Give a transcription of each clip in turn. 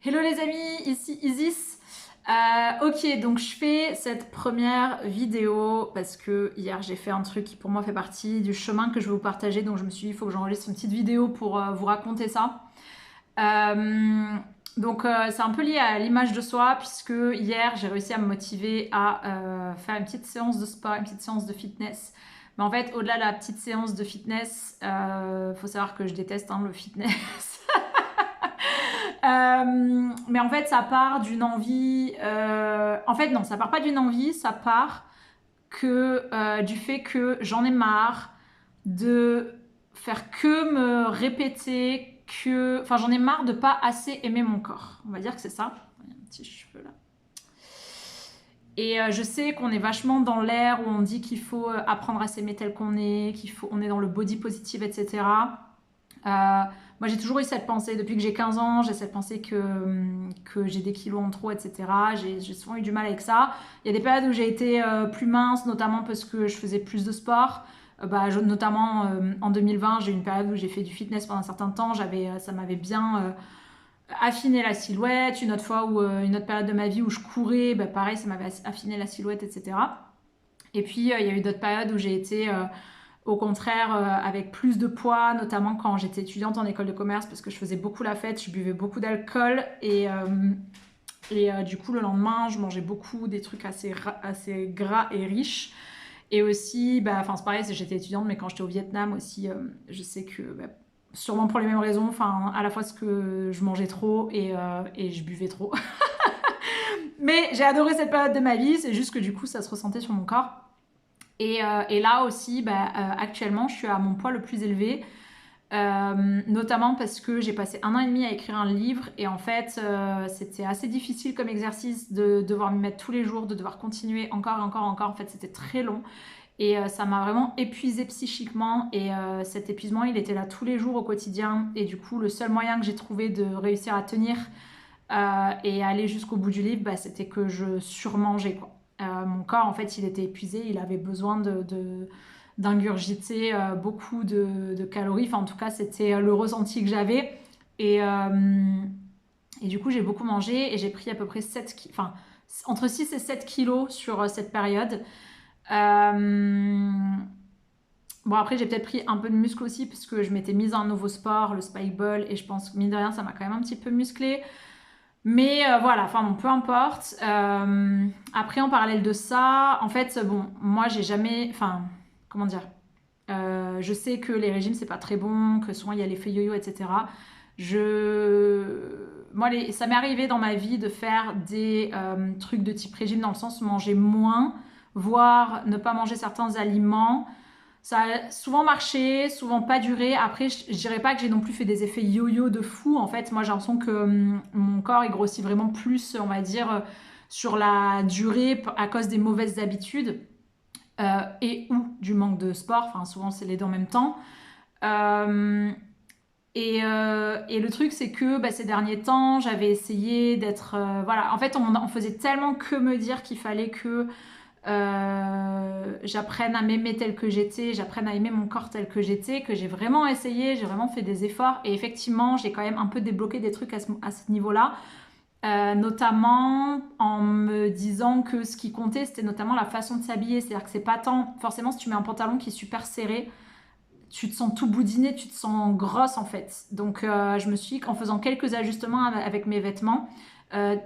Hello les amis, ici Isis. Ok, donc je fais cette première vidéo parce que hier j'ai fait un truc qui pour moi fait partie du chemin que je vais vous partager. Donc je me suis dit, il faut que j'enregistre une petite vidéo pour vous raconter ça. Euh, donc c'est un peu lié à l'image de soi puisque hier j'ai réussi à me motiver à faire une petite séance de sport, une petite séance de fitness. Mais en fait, au-delà de la petite séance de fitness, faut savoir que je déteste le fitness. Mais en fait, ça part d'une envie. En fait, non, ça part pas d'une envie, ça part du fait que j'en ai marre de faire que me répéter que. Enfin, j'en ai marre de pas assez aimer mon corps. On va dire que c'est ça. Il y a un petit cheveu là. Et je sais qu'on est vachement dans l'ère où on dit qu'il faut apprendre à s'aimer tel qu'on est, on est dans le body positive, etc. Moi, j'ai toujours eu cette pensée, depuis que j'ai 15 ans, j'ai cette pensée que j'ai des kilos en trop, etc. J'ai souvent eu du mal avec ça. Il y a des périodes où j'ai été plus mince, notamment parce que je faisais plus de sport. Notamment en 2020, j'ai eu une période où j'ai fait du fitness pendant un certain temps. Ça m'avait bien affiné la silhouette. Une autre fois, une autre période de ma vie où je courais, pareil, ça m'avait affiné la silhouette, etc. Et puis, il y a eu d'autres périodes où j'ai été au contraire, avec plus de poids, notamment quand j'étais étudiante en école de commerce, parce que je faisais beaucoup la fête, je buvais beaucoup d'alcool et du coup le lendemain je mangeais beaucoup des trucs assez gras et riches. Et aussi, c'est pareil, j'étais étudiante, mais quand j'étais au Vietnam aussi, je sais que sûrement pour les mêmes raisons, à la fois ce que je mangeais trop et je buvais trop. Mais j'ai adoré cette période de ma vie, c'est juste que du coup ça se ressentait sur mon corps. Et là aussi, actuellement, je suis à mon poids le plus élevé, notamment parce que j'ai passé 1 an et demi à écrire un livre et en fait, c'était assez difficile comme exercice de devoir m'y mettre tous les jours, de devoir continuer encore et encore et encore. En fait, c'était très long et ça m'a vraiment épuisée psychiquement et cet épuisement, il était là tous les jours au quotidien et du coup, le seul moyen que j'ai trouvé de réussir à tenir et aller jusqu'au bout du livre, c'était que je surmangeais quoi. Mon corps, en fait, il était épuisé, il avait besoin d'ingurgiter beaucoup de calories. Enfin, en tout cas, c'était le ressenti que j'avais. Et, euh, et du coup, j'ai beaucoup mangé et j'ai pris à peu près 7 enfin, entre 6 et 7 kilos sur cette période. Euh, Bon, après, j'ai peut-être pris un peu de muscle aussi, puisque je m'étais mise à un nouveau sport, le spike ball, et je pense que mine de rien, ça m'a quand même un petit peu musclé. Mais voilà, enfin bon, peu importe. Après, en parallèle de ça, en fait, bon, moi j'ai jamais. Enfin, comment dire, je sais que les régimes c'est pas très bon, que souvent il y a l'effet yo-yo, etc. Ça m'est arrivé dans ma vie de faire des trucs de type régime dans le sens où manger moins, voire ne pas manger certains aliments. Ça a souvent marché, souvent pas duré. Après, je dirais pas que j'ai non plus fait des effets yo-yo de fou. En fait, moi, j'ai l'impression que mon corps, il grossit vraiment plus, on va dire, sur la durée à cause des mauvaises habitudes et ou du manque de sport. Enfin, souvent, c'est les deux en même temps. Euh, et le truc, c'est que ces derniers temps, j'avais essayé d'être... voilà, en fait, on faisait tellement que me dire qu'il fallait que j'apprenne à m'aimer tel que j'étais, j'apprenne à aimer mon corps tel que j'étais, que j'ai vraiment essayé, j'ai vraiment fait des efforts et effectivement j'ai quand même un peu débloqué des trucs à ce niveau-là, notamment en me disant que ce qui comptait c'était notamment la façon de s'habiller, c'est-à-dire que c'est pas tant, forcément si tu mets un pantalon qui est super serré, tu te sens tout boudiné, tu te sens grosse en fait. Donc je me suis dit qu'en faisant quelques ajustements avec mes vêtements,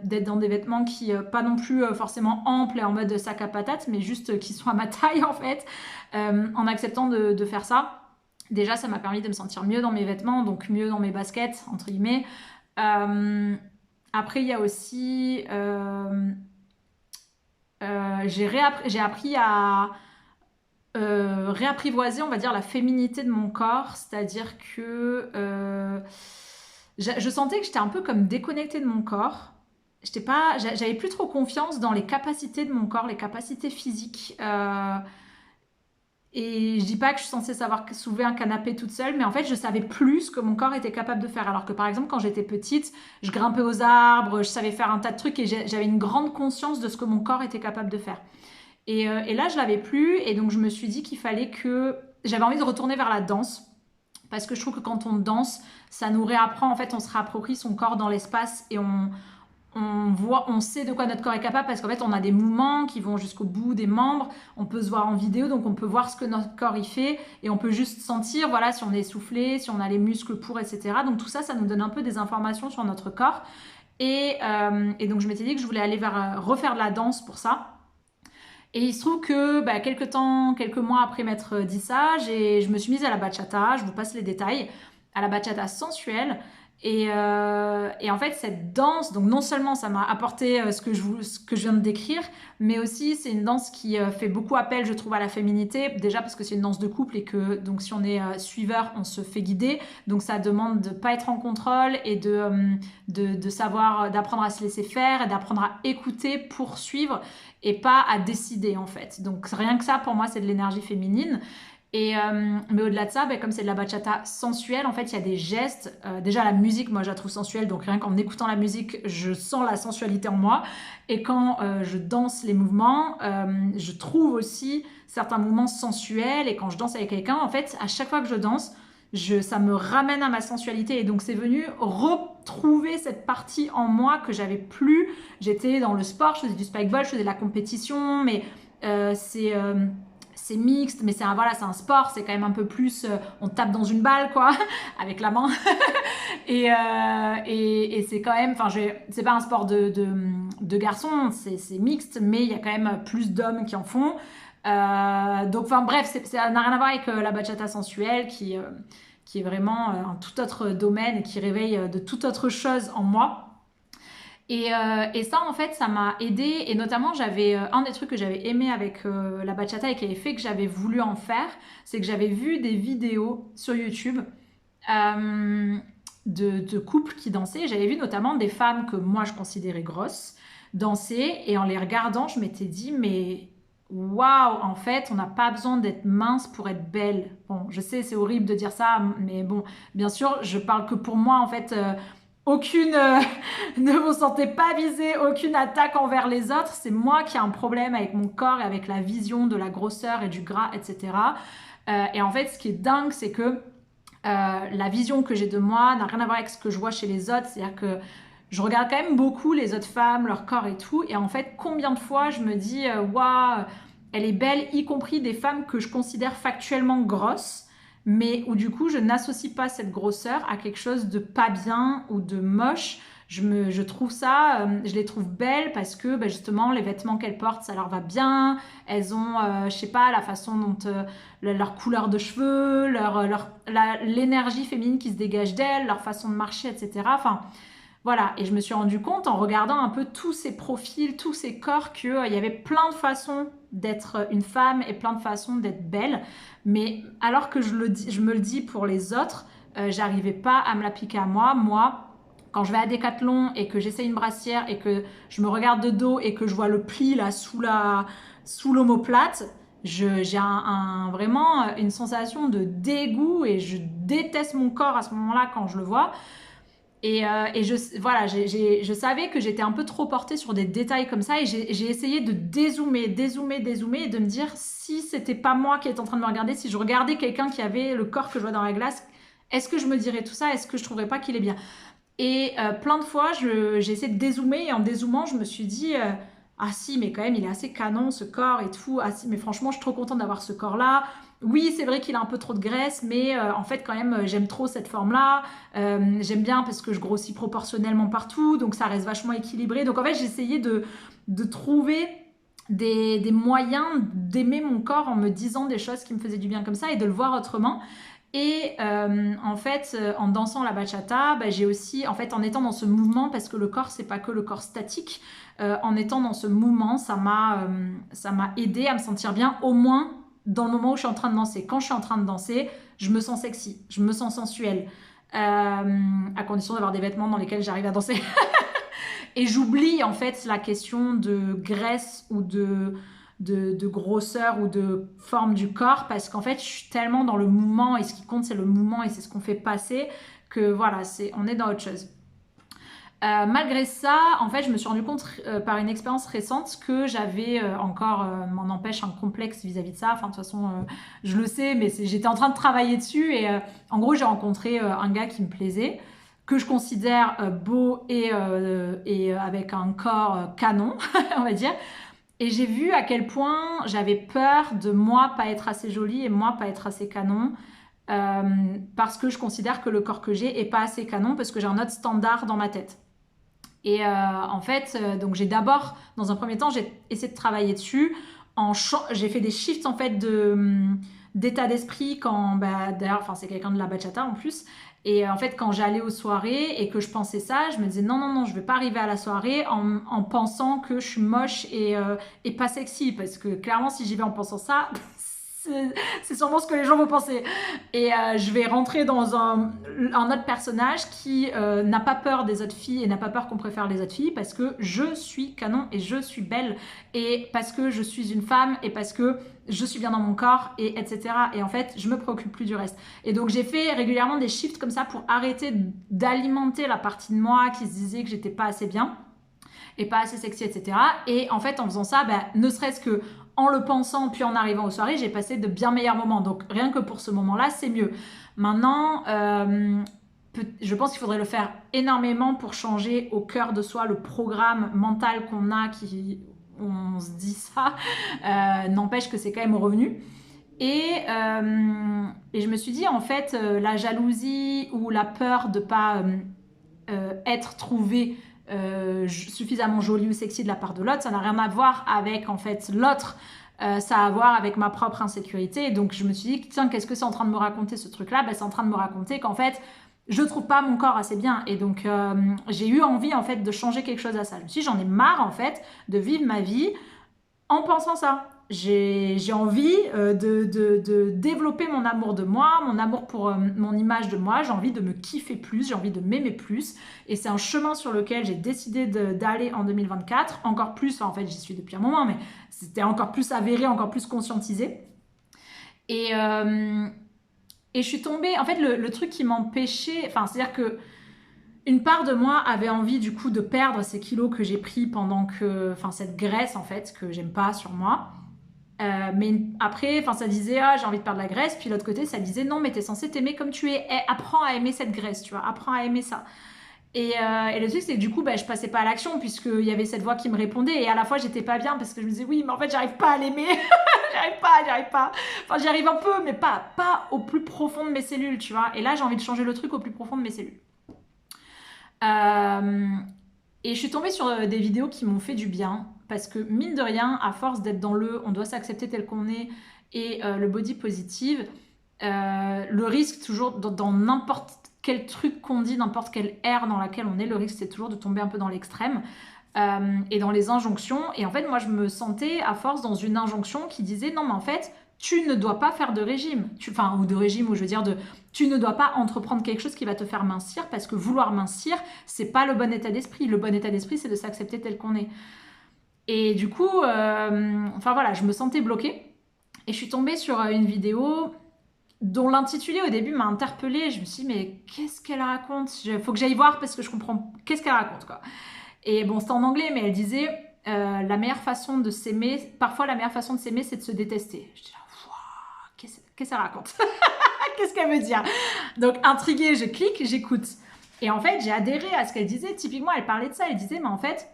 d'être dans des vêtements qui, pas non plus forcément amples et en mode sac à patate, mais juste qui soient à ma taille en fait, en acceptant de faire ça. Déjà, ça m'a permis de me sentir mieux dans mes vêtements, donc mieux dans mes baskets, entre guillemets. Euh, Après, il y a aussi... j'ai appris à réapprivoiser, on va dire, la féminité de mon corps, c'est-à-dire que je sentais que j'étais un peu comme déconnectée de mon corps. J'avais plus trop confiance dans les capacités de mon corps, les capacités physiques. Et je dis pas que je suis censée savoir soulever un canapé toute seule, mais en fait, je savais plus ce que mon corps était capable de faire. Alors que par exemple, quand j'étais petite, je grimpais aux arbres, je savais faire un tas de trucs et j'avais une grande conscience de ce que mon corps était capable de faire. Et là, je l'avais plus, et donc je me suis dit qu'il fallait que... J'avais envie de retourner vers la danse, parce que je trouve que quand on danse, ça nous réapprend, en fait, on se réapproprie son corps dans l'espace et on sait de quoi notre corps est capable parce qu'en fait, on a des mouvements qui vont jusqu'au bout des membres. On peut se voir en vidéo, donc on peut voir ce que notre corps y fait et on peut juste sentir, voilà, si on est essoufflé, si on a les muscles pour, etc. Donc tout ça, ça nous donne un peu des informations sur notre corps. Et donc je m'étais dit que je voulais aller refaire de la danse pour ça. Et il se trouve que quelques mois après m'être dit ça, je me suis mise à la bachata, je vous passe les détails, à la bachata sensuelle. Et en fait, cette danse, donc non seulement ça m'a apporté ce que je viens de décrire, mais aussi c'est une danse qui fait beaucoup appel, je trouve, à la féminité. Déjà parce que c'est une danse de couple et que donc si on est suiveur, on se fait guider. Donc ça demande de pas être en contrôle et de savoir, d'apprendre à se laisser faire et d'apprendre à écouter pour suivre et pas à décider en fait. Donc rien que ça, pour moi, c'est de l'énergie féminine. Mais au-delà de ça, comme c'est de la bachata sensuelle, en fait, il y a des gestes. Déjà, la musique, moi, je la trouve sensuelle. Donc, rien qu'en écoutant la musique, je sens la sensualité en moi. Et quand je danse les mouvements, je trouve aussi certains mouvements sensuels. Et quand je danse avec quelqu'un, en fait, à chaque fois que je danse, ça me ramène à ma sensualité. Et donc, c'est venu retrouver cette partie en moi que j'avais plus. J'étais dans le sport, je faisais du spikeball, je faisais de la compétition, mais c'est mixte, mais c'est un sport, c'est quand même un peu plus, on tape dans une balle, quoi, avec la main. et c'est quand même, c'est pas un sport de garçons, c'est mixte, mais il y a quand même plus d'hommes qui en font. Donc, bref, ça n'a rien à voir avec la bachata sensuelle qui est vraiment un tout autre domaine et qui réveille de toute autre chose en moi. Et ça, en fait, ça m'a aidé. Et notamment, j'avais un des trucs que j'avais aimé avec la bachata et qui avait fait que j'avais voulu en faire, c'est que j'avais vu des vidéos sur YouTube de couples qui dansaient. J'avais vu notamment des femmes que moi, je considérais grosses danser. Et en les regardant, je m'étais dit, mais waouh, en fait, on n'a pas besoin d'être mince pour être belle. Bon, je sais, c'est horrible de dire ça, mais bon, bien sûr, je parle que pour moi, en fait. Aucune, ne vous sentez pas visé, aucune attaque envers les autres. C'est moi qui ai un problème avec mon corps et avec la vision de la grosseur et du gras, etc. Et en fait, ce qui est dingue, c'est que la vision que j'ai de moi n'a rien à voir avec ce que je vois chez les autres. C'est-à-dire que je regarde quand même beaucoup les autres femmes, leur corps et tout. Et en fait, combien de fois je me dis, waouh, elle est belle, y compris des femmes que je considère factuellement grosses, mais où du coup je n'associe pas cette grosseur à quelque chose de pas bien ou de moche. Je trouve ça, je les trouve belles parce que justement les vêtements qu'elles portent, ça leur va bien. Elles ont, je sais pas, la façon dont leur couleur de cheveux, l'énergie féminine qui se dégage d'elles, leur façon de marcher, etc. Enfin, voilà, et je me suis rendu compte en regardant un peu tous ces profils, tous ces corps, qu'il y avait plein de façons d'être une femme et plein de façons d'être belle. Mais alors que je me le dis pour les autres, j'arrivais pas à me l'appliquer à moi. Moi, quand je vais à Decathlon et que j'essaie une brassière et que je me regarde de dos et que je vois le pli là sous l'omoplate, j'ai vraiment une sensation de dégoût et je déteste mon corps à ce moment-là quand je le vois. Et je savais que j'étais un peu trop portée sur des détails comme ça et j'ai essayé de dézoomer et de me dire si c'était pas moi qui étais en train de me regarder, si je regardais quelqu'un qui avait le corps que je vois dans la glace, est-ce que je me dirais tout ça? Est-ce que je trouverais pas qu'il est bien? Et plein de fois, j'ai essayé de dézoomer et en dézoomant, je me suis dit ah si, mais quand même, il est assez canon ce corps et tout. Ah si, mais franchement, je suis trop contente d'avoir ce corps-là. Oui, c'est vrai qu'il a un peu trop de graisse, mais en fait, quand même, j'aime trop cette forme-là. J'aime bien parce que je grossis proportionnellement partout, donc ça reste vachement équilibré. Donc en fait, j'ai essayé de trouver des moyens d'aimer mon corps en me disant des choses qui me faisaient du bien comme ça et de le voir autrement. Et en fait, en dansant la bachata, j'ai aussi, en fait, en étant dans ce mouvement, parce que le corps, c'est pas que le corps statique, en étant dans ce mouvement, ça m'a aidé à me sentir bien, au moins dans le moment où je suis en train de danser. Quand je suis en train de danser, je me sens sexy, je me sens sensuelle, à condition d'avoir des vêtements dans lesquels j'arrive à danser. Et j'oublie en fait la question de graisse ou de grosseur ou de forme du corps parce qu'en fait je suis tellement dans le mouvement et ce qui compte c'est le mouvement et c'est ce qu'on fait passer que voilà, on est dans autre chose. Malgré ça, en fait, je me suis rendu compte par une expérience récente que j'avais encore, m'en empêche, un complexe vis-à-vis de ça. Enfin, de toute façon, je le sais, mais j'étais en train de travailler dessus. Et en gros, j'ai rencontré un gars qui me plaisait, que je considère beau et avec un corps canon, on va dire. Et j'ai vu à quel point j'avais peur de moi pas être assez jolie et moi pas être assez canon. Parce que je considère que le corps que j'ai est pas assez canon parce que j'ai un autre standard dans ma tête. Et en fait, donc j'ai d'abord, dans un premier temps, j'ai essayé de travailler dessus. J'ai fait des shifts en fait d'état d'esprit quand, bah, d'ailleurs, enfin c'est quelqu'un de la bachata en plus. Et en fait, quand j'allais aux soirées et que je pensais ça, je me disais non, non, non, je vais pas arriver à la soirée en pensant que je suis moche et pas sexy. Parce que clairement, si j'y vais en pensant ça, c'est sûrement ce que les gens vont penser. Et je vais rentrer dans un autre personnage qui n'a pas peur des autres filles et n'a pas peur qu'on préfère les autres filles parce que je suis canon et je suis belle et parce que je suis une femme et parce que je suis bien dans mon corps et etc. Et en fait, je me préoccupe plus du reste. Et donc, j'ai fait régulièrement des shifts comme ça pour arrêter d'alimenter la partie de moi qui se disait que j'étais pas assez bien et pas assez sexy, etc. Et en fait, en faisant ça, bah, ne serait-ce que en le pensant, puis en arrivant aux soirées, j'ai passé de bien meilleurs moments. Donc rien que pour ce moment-là, c'est mieux. Maintenant, je pense qu'il faudrait le faire énormément pour changer au cœur de soi le programme mental qu'on a, on se dit ça, n'empêche que c'est quand même revenu. Et je me suis dit, en fait, la jalousie ou la peur de ne pas être trouvée suffisamment jolie ou sexy de la part de l'autre, ça n'a rien à voir avec en fait l'autre, ça a à voir avec ma propre insécurité. Et donc je me suis dit, tiens, qu'est-ce que c'est en train de me raconter ce truc-là? Ben, c'est en train de me raconter qu'en fait, je trouve pas mon corps assez bien. Et donc j'ai eu envie en fait de changer quelque chose à ça. Je me suis dit, j'en ai marre en fait de vivre ma vie en pensant ça. J'ai envie de développer mon amour de moi, mon amour pour mon image de moi. J'ai envie de me kiffer plus, j'ai envie de m'aimer plus. Et c'est un chemin sur lequel j'ai décidé d'aller en 2024. Encore plus, enfin, en fait, j'y suis depuis un moment, mais c'était encore plus avéré, encore plus conscientisé. Et je suis tombée... En fait, le truc qui m'empêchait... Enfin, c'est-à-dire que une part de moi avait envie du coup de perdre ces kilos que j'ai pris pendant que... Enfin, cette graisse, en fait, que j'aime pas sur moi. Mais après, ça disait ah j'ai envie de perdre la graisse, puis l'autre côté ça disait non mais t'es censé t'aimer comme tu es, apprends à aimer cette graisse, tu vois, apprends à aimer ça. Et le truc c'est que du coup je passais pas à l'action puisqu'il y avait cette voix qui me répondait et à la fois j'étais pas bien parce que je me disais oui mais en fait j'arrive pas à l'aimer, j'arrive pas. Enfin j'y arrive un peu mais pas au plus profond de mes cellules, tu vois. Et là j'ai envie de changer le truc au plus profond de mes cellules. Et je suis tombée sur des vidéos qui m'ont fait du bien parce que mine de rien, à force d'être dans on doit s'accepter tel qu'on est et le body positive, le risque toujours dans n'importe quel truc qu'on dit, n'importe quelle ère dans laquelle on est, le risque c'est toujours de tomber un peu dans l'extrême et dans les injonctions. Et en fait, moi je me sentais à force dans une injonction qui disait non mais en fait, tu ne dois pas faire de régime, ou de régime, ou je veux dire tu ne dois pas entreprendre quelque chose qui va te faire mincir parce que vouloir mincir, c'est pas le bon état d'esprit. Le bon état d'esprit, c'est de s'accepter tel qu'on est. Et du coup, voilà, je me sentais bloquée. Et je suis tombée sur une vidéo dont l'intitulé au début m'a interpellée. Je me suis dit, mais qu'est-ce qu'elle raconte? Faut que j'aille voir parce que je comprends qu'est-ce qu'elle raconte, quoi. Et bon, c'était en anglais, mais elle disait la meilleure façon de s'aimer, parfois la meilleure façon de s'aimer, c'est de se détester. Je dis là, qu'est-ce qu'elle raconte? Qu'est-ce qu'elle veut dire? Donc, intriguée, je clique, j'écoute. Et en fait, j'ai adhéré à ce qu'elle disait. Typiquement, elle parlait de ça. Elle disait, mais en fait,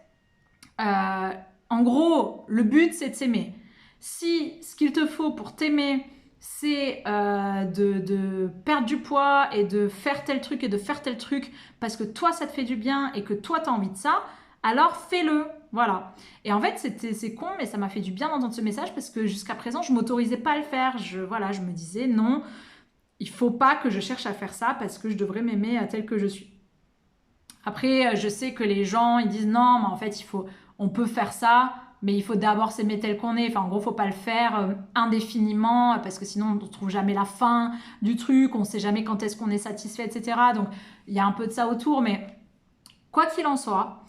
en gros, le but, c'est de s'aimer. Si ce qu'il te faut pour t'aimer, c'est de perdre du poids et de faire tel truc et de faire tel truc parce que toi, ça te fait du bien et que toi, tu as envie de ça, alors fais-le. Voilà. Et en fait, c'est con, mais ça m'a fait du bien d'entendre ce message parce que jusqu'à présent, je m'autorisais pas à le faire. Je me disais, non, il faut pas que je cherche à faire ça parce que je devrais m'aimer tel que je suis. Après, je sais que les gens, ils disent non, mais en fait, on peut faire ça, mais il faut d'abord s'aimer tel qu'on est. Enfin, en gros, faut pas le faire indéfiniment parce que sinon, on ne trouve jamais la fin du truc, on sait jamais quand est-ce qu'on est satisfait, etc. Donc, il y a un peu de ça autour, mais quoi qu'il en soit,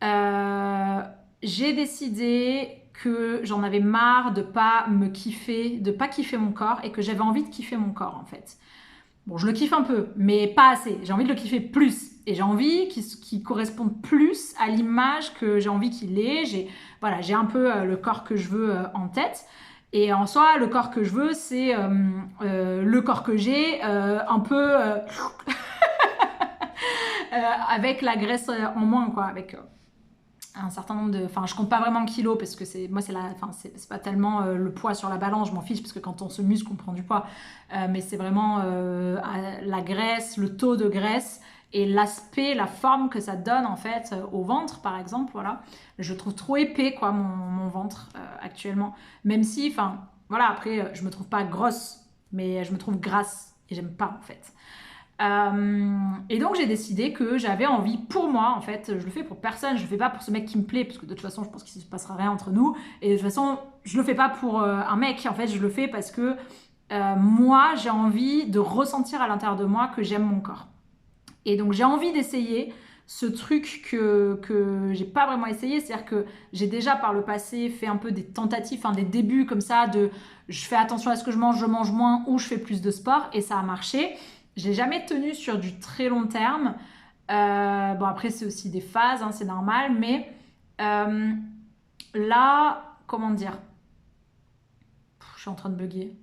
j'ai décidé que j'en avais marre de pas me kiffer, de pas kiffer mon corps et que j'avais envie de kiffer mon corps, en fait. Bon, je le kiffe un peu, mais pas assez. J'ai envie de le kiffer plus. Et j'ai envie qu'il corresponde plus à l'image que j'ai envie qu'il ait. J'ai un peu le corps que je veux en tête. Et en soi, le corps que je veux, c'est le corps que j'ai, un peu avec la graisse en moins, quoi, avec un certain nombre de... Enfin, je compte pas vraiment en kilos parce que c'est pas tellement le poids sur la balance, je m'en fiche parce que quand on se muscle, on prend du poids. Mais c'est vraiment la graisse, le taux de graisse et l'aspect, la forme que ça donne en fait au ventre, par exemple, voilà. Je trouve trop épais, quoi, mon ventre actuellement. Même si, enfin, voilà, après, je me trouve pas grosse, mais je me trouve grasse et j'aime pas, en fait. Et donc j'ai décidé que j'avais envie pour moi, en fait, je le fais pour personne, je le fais pas pour ce mec qui me plaît, parce que de toute façon je pense qu'il se passera rien entre nous, et de toute façon je le fais pas pour un mec, en fait je le fais parce que moi j'ai envie de ressentir à l'intérieur de moi que j'aime mon corps. Et donc j'ai envie d'essayer ce truc que j'ai pas vraiment essayé, c'est-à-dire que j'ai déjà par le passé fait un peu des tentatives, des débuts comme ça de je fais attention à ce que je mange moins, ou je fais plus de sport, et ça a marché. Je l'ai jamais tenu sur du très long terme. Bon, après, c'est aussi des phases, hein, c'est normal. Mais là, comment dire? Je suis en train de bugger.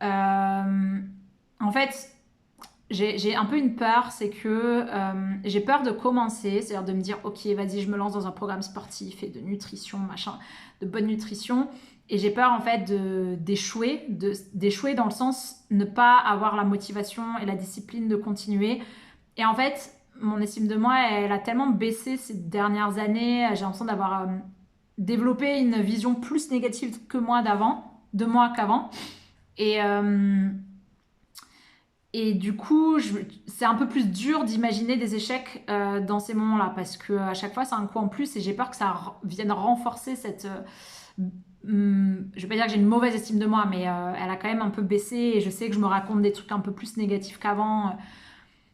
En fait, j'ai un peu une peur, c'est que j'ai peur de commencer, c'est-à-dire de me dire, ok, vas-y, je me lance dans un programme sportif et de nutrition, machin, de bonne nutrition. Et j'ai peur en fait d'échouer dans le sens ne pas avoir la motivation et la discipline de continuer. Et en fait, mon estime de moi, elle a tellement baissé ces dernières années. J'ai l'impression d'avoir développé une vision plus négative que moi de moi qu'avant. Et, du coup, c'est un peu plus dur d'imaginer des échecs dans ces moments-là parce que à chaque fois, c'est un coup en plus et j'ai peur que ça vienne renforcer cette... je vais pas dire que j'ai une mauvaise estime de moi, mais elle a quand même un peu baissé et je sais que je me raconte des trucs un peu plus négatifs qu'avant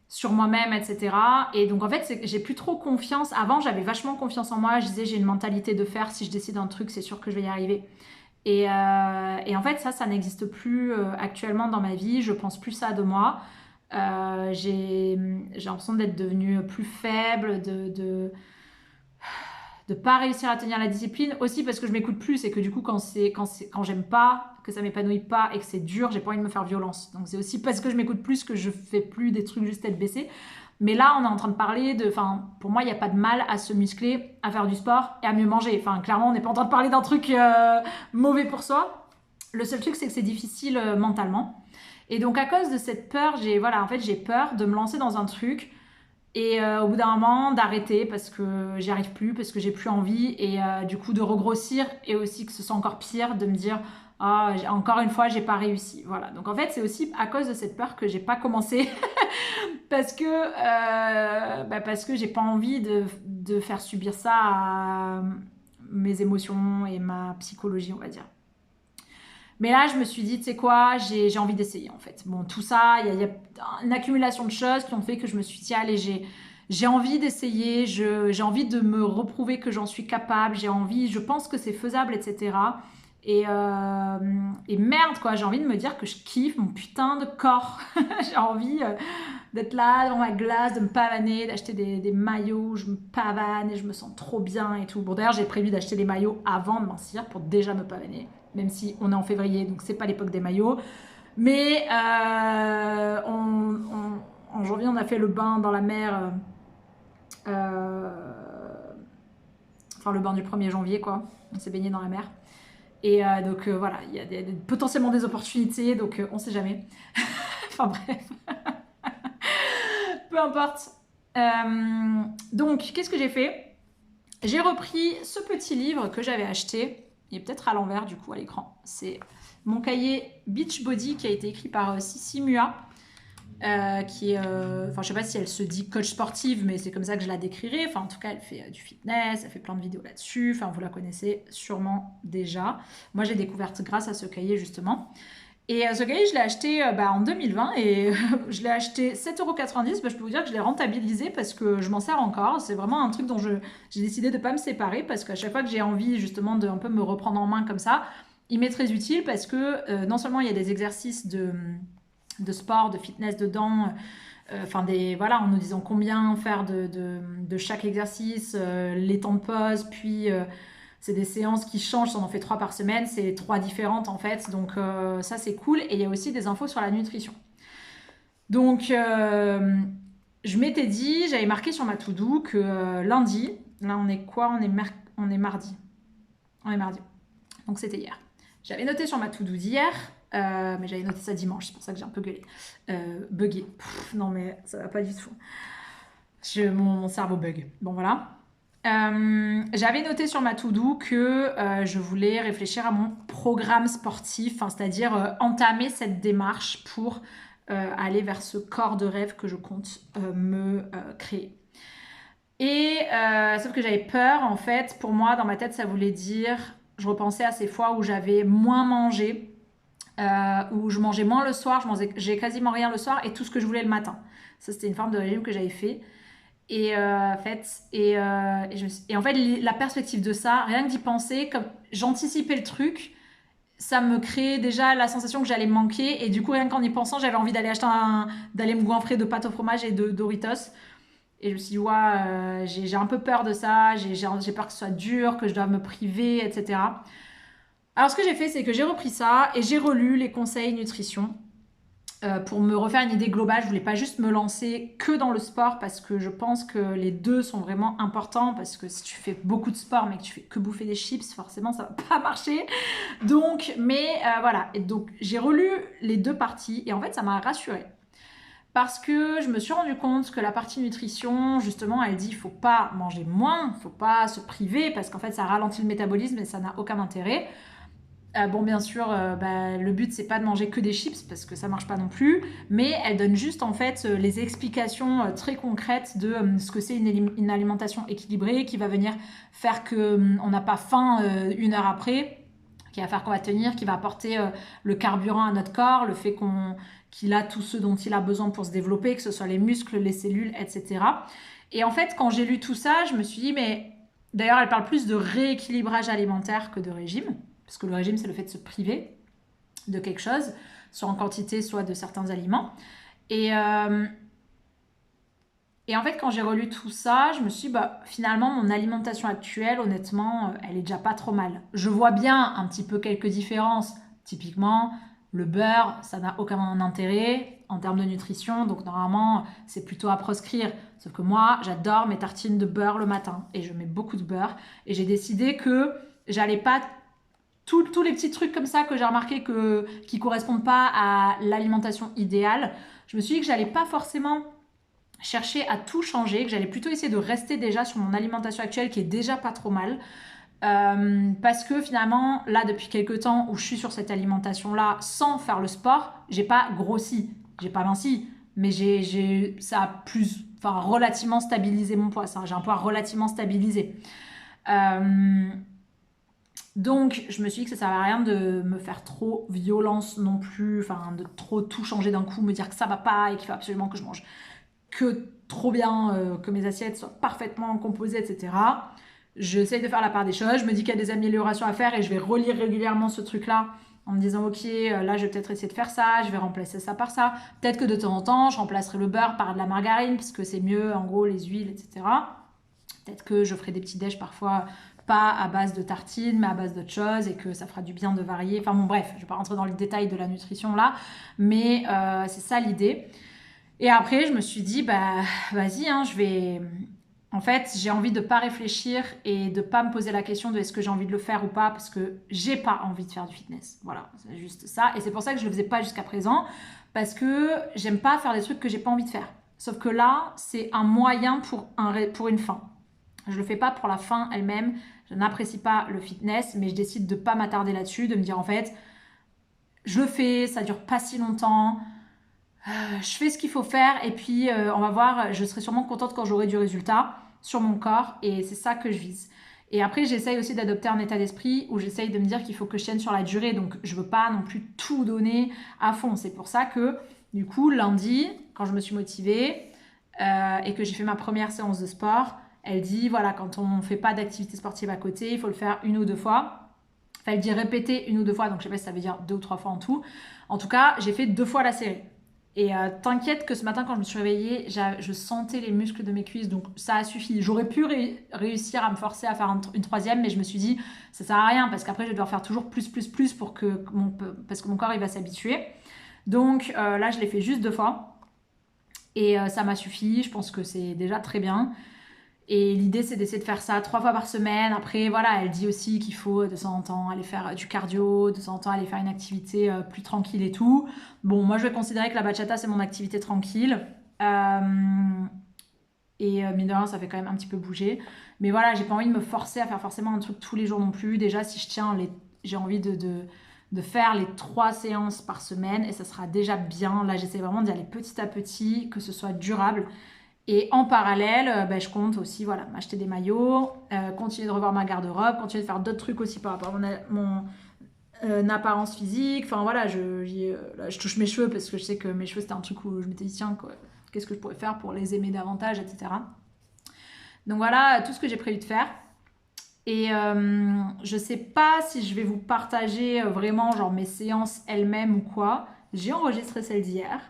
sur moi-même, etc. Et donc en fait, j'ai plus trop confiance. Avant, j'avais vachement confiance en moi. Je disais, j'ai une mentalité de fer. Si je décide un truc, c'est sûr que je vais y arriver. Et en fait, ça n'existe plus actuellement dans ma vie. Je pense plus ça de moi. J'ai l'impression d'être devenue plus faible, de pas réussir à tenir la discipline, aussi parce que je m'écoute plus et que du coup quand j'aime pas, que ça m'épanouit pas et que c'est dur, j'ai pas envie de me faire violence. Donc c'est aussi parce que je m'écoute plus que je fais plus des trucs juste tête baissée. Mais là on est en train de parler pour moi il n'y a pas de mal à se muscler, à faire du sport et à mieux manger. Clairement on n'est pas en train de parler d'un truc mauvais pour soi. Le seul truc c'est que c'est difficile mentalement. Et donc à cause de cette peur, j'ai peur de me lancer dans un truc et au bout d'un moment d'arrêter parce que j'y arrive plus, parce que j'ai plus envie et du coup de regrossir et aussi que ce soit encore pire, de me dire encore une fois j'ai pas réussi. Voilà, donc en fait c'est aussi à cause de cette peur que j'ai pas commencé parce que j'ai pas envie de faire subir ça à mes émotions et ma psychologie, on va dire. Mais là, je me suis dit, tu sais quoi, j'ai envie d'essayer en fait. Bon, tout ça, il y a une accumulation de choses qui ont fait que je me suis dit, allez, j'ai envie d'essayer, j'ai envie de me reprouver que j'en suis capable, je pense que c'est faisable, etc. Et merde, quoi, j'ai envie de me dire que je kiffe mon putain de corps. J'ai envie d'être là devant ma glace, de me pavaner, d'acheter des maillots où je me pavane et je me sens trop bien et tout. Bon, d'ailleurs, j'ai prévu d'acheter des maillots avant de mincir pour déjà me pavaner. Même si on est en février, donc c'est pas l'époque des maillots. Mais en janvier, on a fait le bain dans la mer. Le bain du 1er janvier, quoi. On s'est baigné dans la mer. Et donc voilà, il y a potentiellement des opportunités, donc on sait jamais. Enfin bref. Peu importe. Donc, qu'est-ce que j'ai fait? J'ai repris ce petit livre que j'avais acheté. Il est peut-être à l'envers du coup à l'écran. C'est mon cahier Beachbody qui a été écrit par Sissi Mua, qui est, je sais pas si elle se dit coach sportive, mais c'est comme ça que je la décrirais. En tout cas, elle fait du fitness, elle fait plein de vidéos là-dessus. Vous la connaissez sûrement déjà. Moi, j'ai découverte grâce à ce cahier justement. Et ce cahier, je l'ai acheté en 2020 et je l'ai acheté 7,90 €. Je peux vous dire que je l'ai rentabilisé parce que je m'en sers encore. C'est vraiment un truc dont j'ai décidé de ne pas me séparer parce qu'à chaque fois que j'ai envie justement de un peu me reprendre en main comme ça, il m'est très utile parce que non seulement il y a des exercices de sport, de fitness dedans, enfin voilà, en nous disant combien faire de chaque exercice, les temps de pause, puis c'est des séances qui changent, si on en fait 3 par semaine, c'est 3 différentes en fait, donc ça c'est cool. Et il y a aussi des infos sur la nutrition. Donc je m'étais dit, j'avais marqué sur ma to-do que lundi, là on est quoi? On est mardi. On est mardi. Donc c'était hier. J'avais noté sur ma to-do d'hier, mais j'avais noté ça dimanche, c'est pour ça que j'ai un peu gueulé. Bugué. Non mais ça va pas du tout. Mon cerveau bug. Bon voilà. J'avais noté sur ma to-do que je voulais réfléchir à mon programme sportif, c'est-à-dire entamer cette démarche pour aller vers ce corps de rêve que je compte me créer. Et sauf que j'avais peur, en fait, pour moi, dans ma tête, ça voulait dire, je repensais à ces fois où j'avais moins mangé, où je mangeais moins le soir, j'ai quasiment rien le soir et tout ce que je voulais le matin. Ça, c'était une forme de régime que j'avais fait. Et en fait, la perspective de ça, rien que d'y penser, comme j'anticipais le truc, ça me créait déjà la sensation que j'allais me manquer. Et du coup, rien qu'en y pensant, j'avais envie d'aller d'aller me goinfrer de pâte au fromage et de Doritos. Et je me suis dit, ouais, j'ai un peu peur de ça, j'ai peur que ce soit dur, que je doive me priver, etc. Alors, ce que j'ai fait, c'est que j'ai repris ça et j'ai relu les conseils nutrition pour me refaire une idée globale. Je voulais pas juste me lancer que dans le sport parce que je pense que les deux sont vraiment importants, parce que si tu fais beaucoup de sport mais que tu fais que bouffer des chips, forcément ça va pas marcher. Donc, voilà. Et donc j'ai relu les deux parties et en fait ça m'a rassurée. Parce que je me suis rendu compte que la partie nutrition, justement, elle dit il faut pas manger moins, il faut pas se priver parce qu'en fait ça ralentit le métabolisme et ça n'a aucun intérêt. Bon, bien sûr, le but c'est pas de manger que des chips parce que ça marche pas non plus, mais elle donne juste en fait les explications très concrètes de ce que c'est une alimentation équilibrée qui va venir faire que on n'a pas faim 1 heure après, qui va faire qu'on va tenir, qui va apporter le carburant à notre corps, le fait qu'il a tout ce dont il a besoin pour se développer, que ce soit les muscles, les cellules, etc. Et en fait, quand j'ai lu tout ça, je me suis dit, mais d'ailleurs, elle parle plus de rééquilibrage alimentaire que de régime. Parce que le régime, c'est le fait de se priver de quelque chose, soit en quantité, soit de certains aliments. Et en fait, quand j'ai relu tout ça, je me suis dit, finalement, mon alimentation actuelle, honnêtement, elle est déjà pas trop mal. Je vois bien un petit peu quelques différences. Typiquement, le beurre, ça n'a aucun intérêt en termes de nutrition. Donc, normalement, c'est plutôt à proscrire. Sauf que moi, j'adore mes tartines de beurre le matin. Et je mets beaucoup de beurre. Et j'ai décidé que j'allais pas tous les petits trucs comme ça que j'ai remarqué qui correspondent pas à l'alimentation idéale, je me suis dit que j'allais pas forcément chercher à tout changer, que j'allais plutôt essayer de rester déjà sur mon alimentation actuelle qui est déjà pas trop mal. Parce que finalement, là, depuis quelques temps où je suis sur cette alimentation-là, sans faire le sport, j'ai pas grossi, j'ai pas minci, mais ça a relativement stabilisé mon poids. J'ai un poids relativement stabilisé. Donc, je me suis dit que ça servait à rien de me faire trop violence non plus, de trop tout changer d'un coup, me dire que ça va pas et qu'il faut absolument que je mange que trop bien, que mes assiettes soient parfaitement composées, etc. J'essaye de faire la part des choses, je me dis qu'il y a des améliorations à faire et je vais relire régulièrement ce truc-là en me disant ok, là je vais peut-être essayer de faire ça, je vais remplacer ça par ça. Peut-être que de temps en temps, je remplacerai le beurre par de la margarine parce que c'est mieux, en gros, les huiles, etc. Peut-être que je ferai des petits déj parfois, pas à base de tartines, mais à base d'autres choses, et que ça fera du bien de varier. Enfin bon, bref, je ne vais pas rentrer dans le détail de la nutrition là, mais c'est ça l'idée. Et après, je me suis dit, vas-y, je vais... En fait, j'ai envie de ne pas réfléchir et de ne pas me poser la question de est-ce que j'ai envie de le faire ou pas, parce que j'ai pas envie de faire du fitness. Voilà, c'est juste ça. Et c'est pour ça que je ne le faisais pas jusqu'à présent, parce que j'aime pas faire des trucs que j'ai pas envie de faire. Sauf que là, c'est un moyen pour une fin. Je le fais pas pour la fin elle-même. Je n'apprécie pas le fitness, mais je décide de pas m'attarder là-dessus, de me dire en fait, je le fais, ça dure pas si longtemps. Je fais ce qu'il faut faire et puis on va voir, je serai sûrement contente quand j'aurai du résultat sur mon corps et c'est ça que je vise. Et après, j'essaye aussi d'adopter un état d'esprit où j'essaye de me dire qu'il faut que je tienne sur la durée. Donc, je veux pas non plus tout donner à fond. C'est pour ça que, du coup, lundi, quand je me suis motivée et que j'ai fait ma première séance de sport, elle dit, voilà, quand on ne fait pas d'activité sportive à côté, il faut le faire 1 ou 2 fois. Enfin, elle dit répéter 1 ou 2 fois, donc je sais pas si ça veut dire 2 ou 3 fois en tout. En tout cas, j'ai fait 2 fois la série. Et t'inquiète que ce matin, quand je me suis réveillée, je sentais les muscles de mes cuisses, donc ça a suffi. J'aurais pu réussir à me forcer à faire une 3e, mais je me suis dit, ça sert à rien, parce qu'après, je vais devoir faire toujours plus, parce que mon corps, il va s'habituer. Donc là, je l'ai fait juste 2 fois. Et ça m'a suffi, je pense que c'est déjà très bien. Et l'idée, c'est d'essayer de faire ça 3 fois par semaine. Après, voilà, elle dit aussi qu'il faut de temps en temps aller faire du cardio, de temps en temps aller faire une activité plus tranquille et tout. Bon, moi, je vais considérer que la bachata, c'est mon activité tranquille. Mine de rien, ça fait quand même un petit peu bouger. Mais voilà, j'ai pas envie de me forcer à faire forcément un truc tous les jours non plus. Déjà, si je tiens, j'ai envie de faire les 3 séances par semaine et ça sera déjà bien. Là, j'essaie vraiment d'y aller petit à petit, que ce soit durable. Et en parallèle, je compte aussi voilà, m'acheter des maillots, continuer de revoir ma garde-robe, continuer de faire d'autres trucs aussi par rapport à mon apparence physique. Enfin voilà, là, je touche mes cheveux parce que je sais que mes cheveux c'était un truc où je m'étais dit tiens, qu'est-ce que je pourrais faire pour les aimer davantage, etc. Donc voilà tout ce que j'ai prévu de faire. Et je sais pas si je vais vous partager vraiment genre mes séances elles-mêmes ou quoi. J'ai enregistré celle d'hier.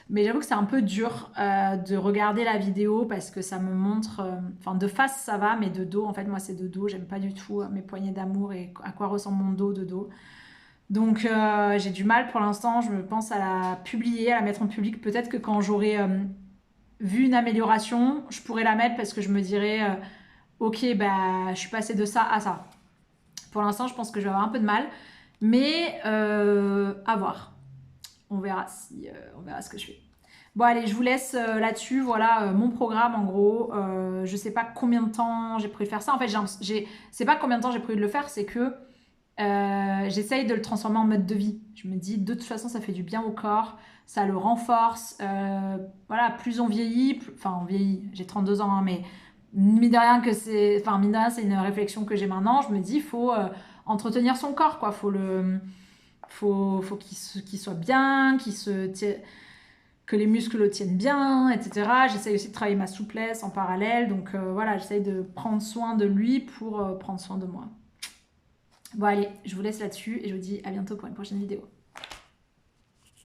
Mais j'avoue que c'est un peu dur de regarder la vidéo parce que ça me montre... Enfin, de face, ça va, mais de dos, en fait, moi, c'est de dos. J'aime pas du tout mes poignées d'amour et à quoi ressemble mon dos de dos. Donc, j'ai du mal pour l'instant. Je me pense à la publier, à la mettre en public. Peut-être que quand j'aurai vu une amélioration, je pourrais la mettre parce que je me dirais ok, bah, je suis passée de ça à ça. Pour l'instant, je pense que je vais avoir un peu de mal. Mais à voir. On verra ce que je fais. Bon allez, je vous laisse là-dessus. Voilà mon programme en gros. Je sais pas combien de temps j'ai prévu de faire ça. En fait, c'est pas combien de temps j'ai prévu de le faire, c'est que j'essaye de le transformer en mode de vie. Je me dis de toute façon ça fait du bien au corps, ça le renforce. Voilà, plus on vieillit, enfin on vieillit. J'ai 32 ans, hein, mais mine de rien c'est une réflexion que j'ai maintenant. Je me dis faut entretenir son corps quoi. Faut qu'il soit bien, que les muscles le tiennent bien, etc. J'essaye aussi de travailler ma souplesse en parallèle. Donc voilà, j'essaye de prendre soin de lui pour prendre soin de moi. Bon allez, je vous laisse là-dessus et je vous dis à bientôt pour une prochaine vidéo.